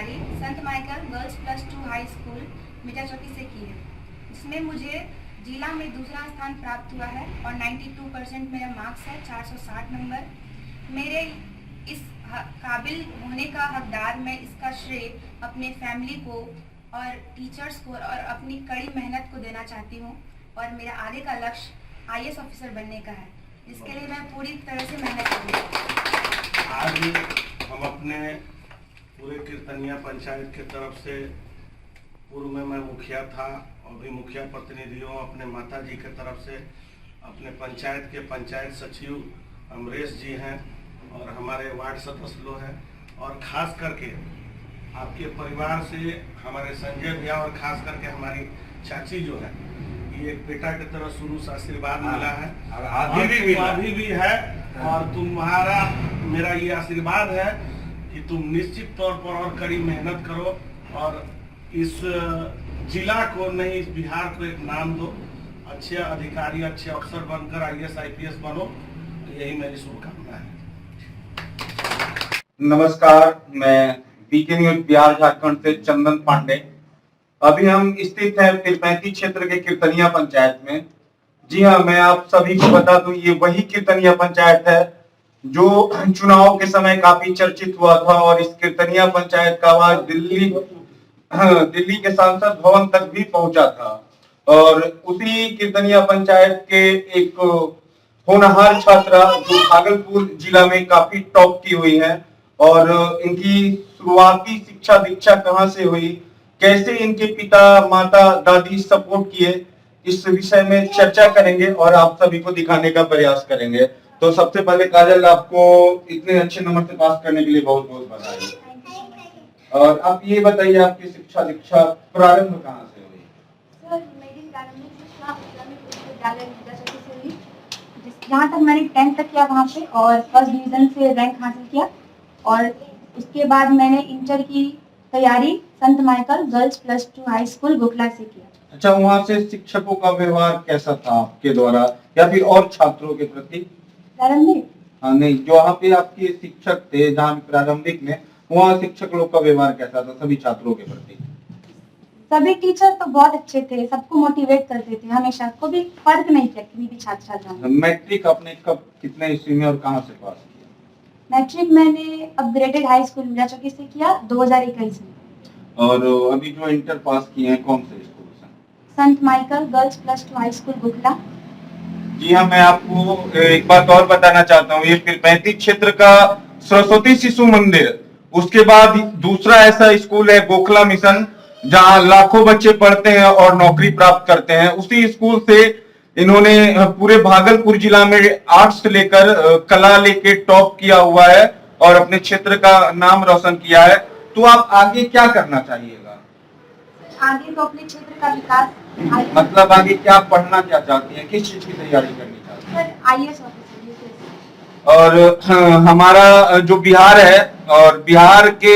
तैयारी संत Michael girls +2 high school मीठा चौकी से की है, जिसमें मुझे जिला में दूसरा स्थान प्राप्त हुआ है और 92% मेरा मार्क्स है, 460 नंबर। मेरे इस काबिल होने का हकदार मैं इसका श्रेय अपने फैमिली को और टीचर्स को और अपनी कड़ी मेहनत को देना चाहती हूँ। और मेरा आगे का लक्ष्य IAS ऑफिसर बनने का है, इसके लिए मैं पूरी तरह से मेहनत करूँगी। आज हम अपने पूरे कीर्तनिया पंचायत की तरफ से, पूर्व में मैं मुखिया था और भी मुखिया प्रतिनिधियों, अपने माता जी की तरफ से, अपने पंचायत के पंचायत सचिव अमरेश जी हैं और हमारे वार्ड सदस्य लोग हैं, और ख़ास करके आपके परिवार से हमारे संजय भैया और ख़ास करके हमारी चाची जो है, ये एक बेटा की तरह शुरू से आशीर्वाद मिला है और अभी भी है। और तुम्हारा मेरा ये आशीर्वाद है कि तुम निश्चित तौर पर और कड़ी मेहनत करो और इस जिला को नहीं, इस बिहार को एक नाम दो, अच्छे अधिकारी, अच्छे अफसर बनकर IAS IPS बनो, यही मेरी शुभकामना है। नमस्कार, मैं बीके न्यूज बिहार झारखंड से चंदन पांडे। अभी हम स्थित हैं 35 क्षेत्र के कीर्तनिया पंचायत में। जी हाँ, मैं आप सभी को बता दूं, ये वही कीर्तनिया पंचायत है जो चुनाव के समय काफी चर्चित हुआ था और इस कीर्तनिया पंचायत का आवाज दिल्ली के सांसद भवन तक भी पहुंचा था। और उसी कीर्तनिया पंचायत के एक होनहार छात्रा जो भागलपुर जिला में काफी टॉप की हुई है, और इनकी शुरुआती शिक्षा दीक्षा कहाँ से हुई, कैसे इनके पिता माता दादी सपोर्ट किए, इस विषय में चर्चा करेंगे और आप सभी को दिखाने का प्रयास करेंगे। तो सबसे पहले काजल, आपको इतने अच्छे नंबर से पास करने के लिए बहुत बहुत बधाई। और आप ये बताइए, आपकी शिक्षा दीक्षा प्रारंभ कहाँ से हुई? सर, मेरी प्रारंभिक शिक्षा विद्यालय मीठा चौकी से हुई, जहाँ तक मैंने 10th तक किया वहाँ पे और फर्स्ट डिवीजन से रैंक हासिल किया। और उसके बाद मैंने इंटर की तैयारी संत Michael girls +2 high school Gokhla से किया। अच्छा, वहाँ से शिक्षकों का व्यवहार कैसा था आपके द्वारा या फिर और छात्रों के प्रति? प्रारंभिक? हाँ नहीं, जो वहाँ पे आपके शिक्षक थे जहाँ प्रारंभिक में, वहाँ शिक्षक लोग का व्यवहार कैसा था सभी छात्रों के प्रति? सभी टीचर तो बहुत अच्छे थे, सबको मोटिवेट करते थे हमेशा, कोई भी फर्क नहीं किया किसी भी छात्र छात्रा में। मैट्रिक आपने कब, कितने ईस्वी में और कहाँ से पास किया? मैट्रिक मैंने अपग्रेडेड हाई स्कूल मीठा चौकी से किया 2021 में। और अभी जो इंटर पास किए हैं कौन से स्कूल से? संत Michael girls +2 high school Gokhla. जी हाँ, मैं आपको एक बात और बताना चाहता हूँ, ये 35 क्षेत्र का सरस्वती शिशु मंदिर, उसके बाद दूसरा ऐसा स्कूल है गोखला मिशन, जहाँ लाखों बच्चे पढ़ते हैं और नौकरी प्राप्त करते हैं। उसी स्कूल से इन्होंने पूरे भागलपुर जिला में आर्ट्स से लेकर कला लेके टॉप किया हुआ है और अपने क्षेत्र का नाम रोशन किया है। तो आप आगे क्या करना चाहिएगा? आगे तो अपने क्षेत्र का विकास, मतलब आगे क्या पढ़ना क्या चाहती हैं, किस चीज की तैयारी करनी चाहती हैं? Sir IAS officer, UPSC। और हमारा जो बिहार है, और बिहार के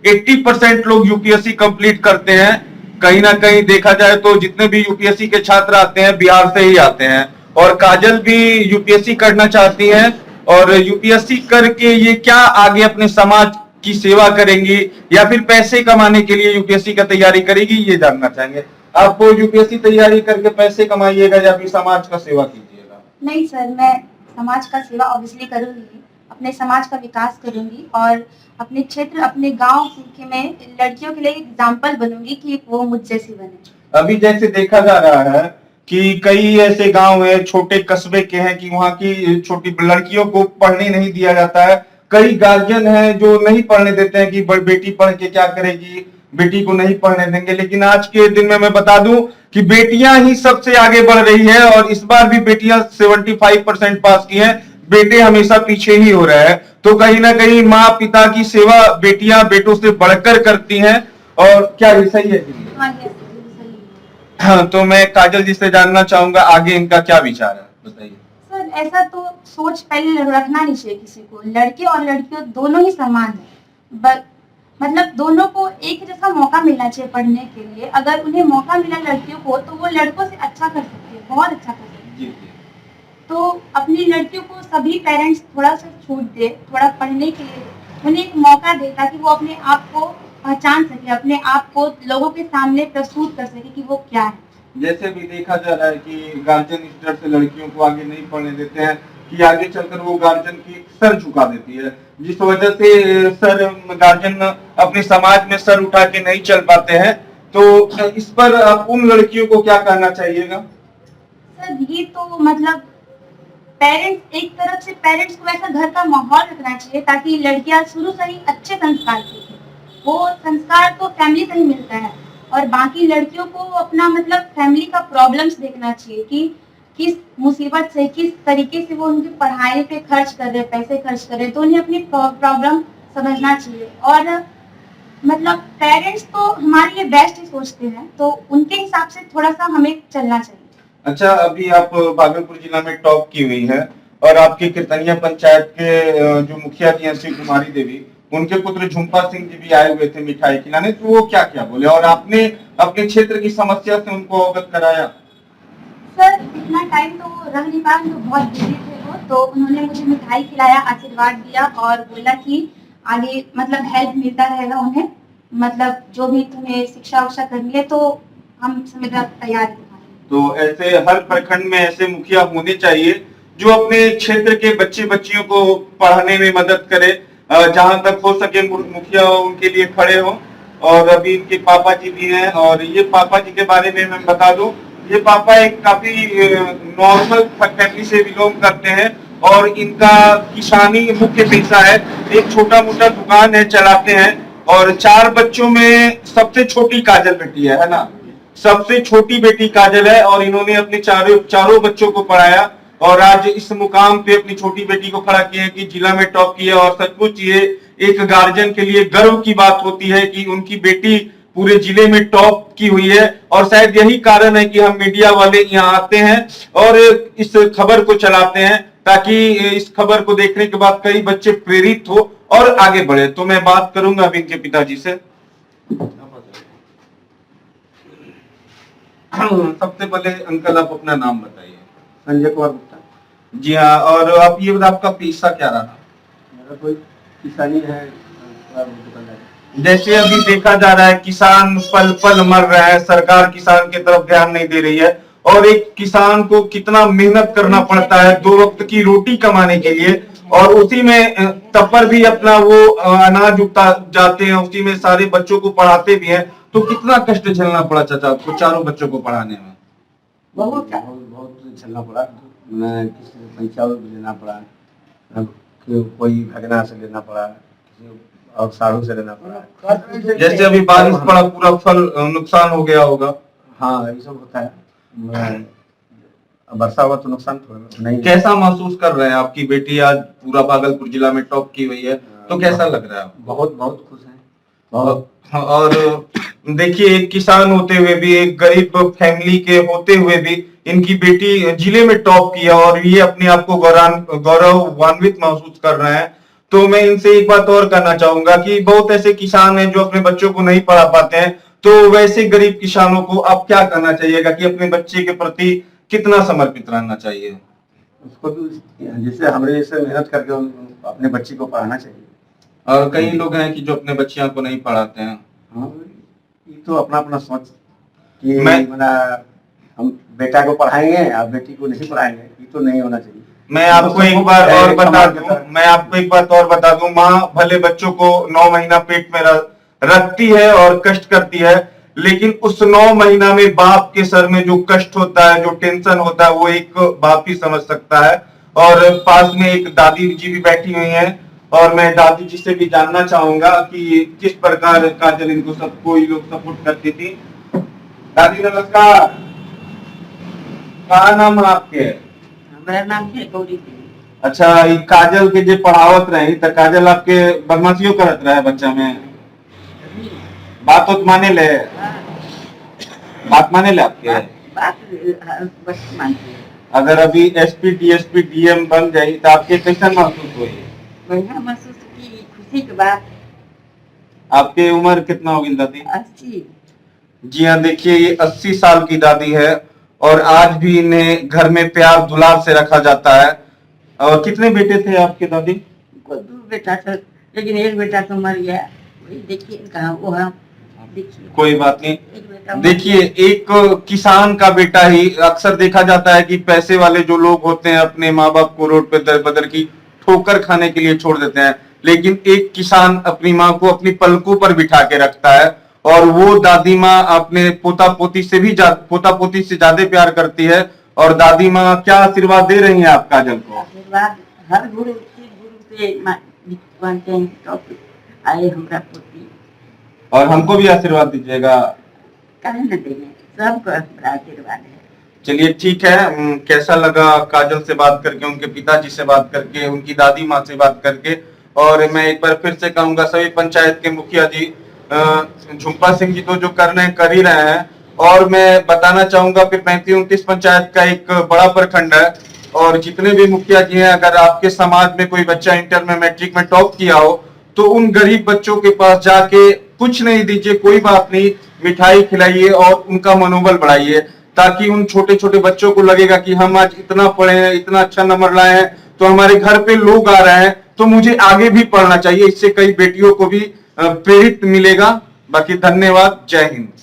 80% लोग UPSC कंप्लीट करते हैं। कहीं ना कहीं देखा जाए तो जितने भी UPSC के छात्र आते हैं बिहार से ही आते हैं, और काजल भी UPSC करना चाहती हैं। और UPSC करके ये क्या आगे अपने समाज की सेवा करेंगी या फिर पैसे कमाने के लिए UPSC का तैयारी करेगी, ये जानना चाहेंगे। आप UPSC तैयारी करके पैसे कमाइएगा या फिर समाज का सेवा कीजिएगा? नहीं सर, मैं समाज का सेवा ऑब्वियसली करूंगी, अपने समाज का विकास करूंगी और अपने क्षेत्र, अपने गांव में लड़कियों के लिए एग्जाम्पल बनूंगी कि वो मुझ जैसी बने। अभी जैसे देखा जा रहा है कि कई ऐसे गांव है, छोटे कस्बे के हैं, कि वहाँ की छोटी लड़कियों को पढ़ने नहीं दिया जाता है। कई गार्जियन हैं जो नहीं पढ़ने देते हैं कि बेटी पढ़ के क्या करेगी, बेटी को नहीं पढ़ने देंगे। लेकिन आज के दिन में मैं बता दूं कि बेटियां ही सबसे आगे बढ़ रही है, और इस बार भी बेटियां 75% पास की हैं, बेटे हमेशा पीछे ही हो रहे हैं। तो कहीं ना कहीं माँ पिता की सेवा बेटियां बेटों से बढ़कर करती हैं। और क्या ये सही है कि नहीं? हाँ जी, सही है। हाँ, तो मैं काजल जी से जानना चाहूंगा आगे इनका क्या विचार है, बताइए। सर, ऐसा तो सोच पहले रखना नहीं चाहिए किसी को, लड़के और लड़कियों दोनों ही समान है, मतलब दोनों को एक जैसा मौका मिलना चाहिए पढ़ने के लिए। अगर उन्हें मौका मिला लड़कियों को तो वो लड़कों से अच्छा कर सकती है, बहुत अच्छा कर सकती है। तो अपनी लड़कियों को सभी पेरेंट्स थोड़ा सा छूट दे, थोड़ा पढ़ने के लिए उन्हें एक मौका दे, ताकि वो अपने आप को पहचान सके, अपने आप को लोगों के सामने प्रस्तुत कर सके कि वो क्या है। जैसे भी देखा जा रहा है कि गार्जियन इस डर से लड़कियों को आगे नहीं पढ़ने देते हैं कि आगे चलकर वो गार्जियन की सर झुका देती है, जिस वजह से सर गार्जियन अपने समाज में सर उठा के नहीं चल पाते हैं। तो इस पर आप उन लड़कियों को क्या कहना चाहिएगा? सर ये तो मतलब पेरेंट्स, एक तरफ से पेरेंट्स को ऐसा घर का माहौल रखना चाहिए ताकि लड़कियां शुरू से ही अच्छे संस्कार सीखें। वो संस्कार तो फैमिली से ही मिलता है, और बाकी लड़कियों को अपना मतलब फैमिली का प्रॉब्लम्स देखना चाहिए कि किस मुसीबत से, किस तरीके से वो उनकी पढ़ाई पे खर्च कर रहे, पैसे खर्च कर रहे, तो उन्हें अपनी प्रॉब्लम समझना चाहिए। और मतलब पेरेंट्स तो हमारे लिए बेस्ट ही सोचते हैं, तो उनके हिसाब से थोड़ा सा हमें चलना चाहिए। अच्छा, अभी आप भागलपुर जिला में टॉप की हुई है और आपकी कीर्तनिया पंचायत के जो मुखिया जी हैं श्री कुमारी देवी, उनके पुत्र झुम्पा सिंह जी भी आए हुए थे मिठाई खिलाने, तो वो क्या क्या बोले और आपने अपने क्षेत्र की समस्या से उनको अवगत कराया? सर इतना टाइम तो रह नहीं पाया, तो बहुत बिजी थे वो, तो उन्होंने मुझे मिठाई खिलाया, आशीर्वाद दिया और बोला कि आगे मतलब हेल्प मिलता रहेगा उन्हें, मतलब जो भी तुम्हें शिक्षा उक्षा करनी है तो हम समझ तैयार हैं। तो ऐसे हर प्रखंड में ऐसे मुखिया होने चाहिए जो अपने क्षेत्र के बच्चे बच्चियों को पढ़ाने में मदद करे, जहां तक हो सके मुखिया उनके लिए खड़े हो। और अभी इनके पापा जी भी हैं, और ये पापा जी के बारे में मैं बता दूं, ये पापा एक काफी नॉर्मल फैमिली से बिलोंग करते हैं और इनका किसानी मुख्य पेशा है। एक छोटा मोटा दुकान है, चलाते हैं, और 4 बच्चों में सबसे छोटी काजल बेटी है ना, सबसे छोटी बेटी काजल है, और इन्होंने अपने चारों बच्चों को पढ़ाया और आज इस मुकाम पे अपनी छोटी बेटी को खड़ा किया कि जिला में टॉप किया। और सचमुच ये एक गार्जियन के लिए गर्व की बात होती है कि उनकी बेटी पूरे जिले में टॉप की हुई है। और शायद यही कारण है कि हम मीडिया वाले यहाँ आते हैं और इस खबर को चलाते हैं, ताकि इस खबर को देखने के बाद कई बच्चे प्रेरित हो और आगे बढ़े। तो मैं बात करूंगा अभी इनके पिताजी से। सबसे पहले अंकल आप अपना नाम बताइए। संजय कुमार गुप्ता। जी हाँ, और आप ये बताइए आपका पेशा क्या रहा? मेरा कोई किसानी है, जैसे अभी देखा जा रहा है किसान पल पल मर रहा है, सरकार किसान की तरफ ध्यान नहीं दे रही है, और एक किसान को कितना मेहनत करना पड़ता है 2 वक्त की रोटी कमाने के लिए, और उसी में तब पर भी अपना वो अनाज उगता जाते हैं, उसी में सारे बच्चों को पढ़ाते भी हैं। तो कितना कष्ट झेलना पड़ा चाचा आपको चारों बच्चों को पढ़ाने में? बहुत झेलना पड़ा, किसी से पैसा लेना पड़ा, कोई भगना से लेना पड़ा, किसी और साधु से लेना पड़ा। जैसे अभी बारिश पड़ा, पूरा फल नुकसान हो गया होगा। हाँ ये सब होता है, वर्षा हुआ तो नुकसान थोड़ा नहीं। कैसा महसूस कर रहे हैं? आपकी बेटी आज पूरा भागलपुर जिला में टॉप की हुई है, तो कैसा लग रहा है? बहुत बहुत खुश है, बहुत। और देखिए, एक किसान होते हुए भी, एक गरीब फैमिली के होते हुए भी इनकी बेटी जिले में टॉप किया और ये अपने आप को गौरवान्वित महसूस कर रहे हैं। तो मैं इनसे एक बात और करना चाहूंगा कि बहुत ऐसे किसान हैं जो अपने बच्चों को नहीं पढ़ा पाते हैं, तो वैसे गरीब किसानों को आप क्या करना चाहिएगा कि अपने बच्चे के प्रति कितना समर्पित रहना चाहिए? उसको भी जैसे हमारे जैसे मेहनत करके अपने बच्चे को पढ़ाना चाहिए। और कई लोग हैं कि जो अपने बच्चियों को नहीं पढ़ाते हैं। हाँ, ये तो अपना अपना सोच कि हम बेटा को पढ़ाएंगे और बेटी को नहीं पढ़ाएंगे, ये तो नहीं होना चाहिए। मैं आपको एक बात और बता दूं, माँ भले बच्चों को 9 महीना पेट में रखती है और कष्ट करती है, लेकिन उस 9 महीना में बाप के सर में जो कष्ट होता है, जो टेंशन होता है, वो एक बाप ही समझ सकता है। और पास में एक दादी जी भी बैठी हुई हैं, और मैं दादी जी से भी जानना चाहूंगा कि किस प्रकार काजल इनको सबको ये लोग सपोर्ट करती थी। दादी नमस्कार, क्या नाम है आपके? मेरा नाम है गौरी देवी। अच्छा, ये काजल के जे पढ़ावत रही तो काजल आपके बदमाशियों करत रहे बच्चा में? बात तो माने ले? बात माने ले आपके? बात बस मानती है। अगर अभी एसपी डीएसपी डीएम बन जाए तो आपके कैसा महसूस हुई? बढ़िया महसूस की, खुशी की बात। आपकी उम्र कितना होगी दादी? 80। जी हाँ, देखिए ये 80 साल की दादी है और आज भी इन्हें घर में प्यार दुलार से रखा जाता है। और कितने बेटे थे आपके दादी? 2 बेटा था, लेकिन एक बेटा तो मर गया। देखिए कहाँ वो हम देखिए कोई बात नहीं। एक बेटा देखिए, एक किसान का बेटा ही, अक्सर देखा जाता है कि पैसे वाले जो लोग होते हैं अपने माँ बाप को रोड पे दर बदर की ठोकर खाने के लिए छोड़ देते हैं, लेकिन एक किसान अपनी माँ को अपनी पलकों पर बिठा के रखता है, और वो दादी माँ अपने पोता पोती से ज्यादा प्यार करती है। और दादी माँ क्या आशीर्वाद दे रही हैं आप काजल को? आशीर्वाद हर गुरु से मानते हैं तो आए हमारा पोती और हमको भी आशीर्वाद दीजिएगा। कहीं न देंगे, सबको हमारा आशीर्वाद है। चलिए ठीक है। कैसा लगा काजल से बात करके, उनके पिताजी से बात करके, उनकी दादी माँ से बात करके। और मैं एक बार फिर से कहूंगा, सभी पंचायत के मुखिया जी, झुम्पा सिंह जी तो जो कर ही रहे हैं, और मैं बताना चाहूंगा फिर 35-29 पंचायत का एक बड़ा प्रखंड है, और जितने भी मुखिया जी हैं, अगर आपके समाज में कोई बच्चा इंटर में मैट्रिक में टॉप किया हो तो उन गरीब बच्चों के पास जाके कुछ नहीं दीजिए, कोई बात नहीं, मिठाई खिलाइए और उनका मनोबल बढ़ाइए, ताकि उन छोटे छोटे बच्चों को लगेगा कि हम आज इतना पढ़े हैं, इतना अच्छा नंबर लाए हैं, तो हमारे घर पे लोग आ रहे हैं, तो मुझे आगे भी पढ़ना चाहिए। इससे कई बेटियों को भी प्रेरित मिलेगा। बाकी धन्यवाद, जय हिंद।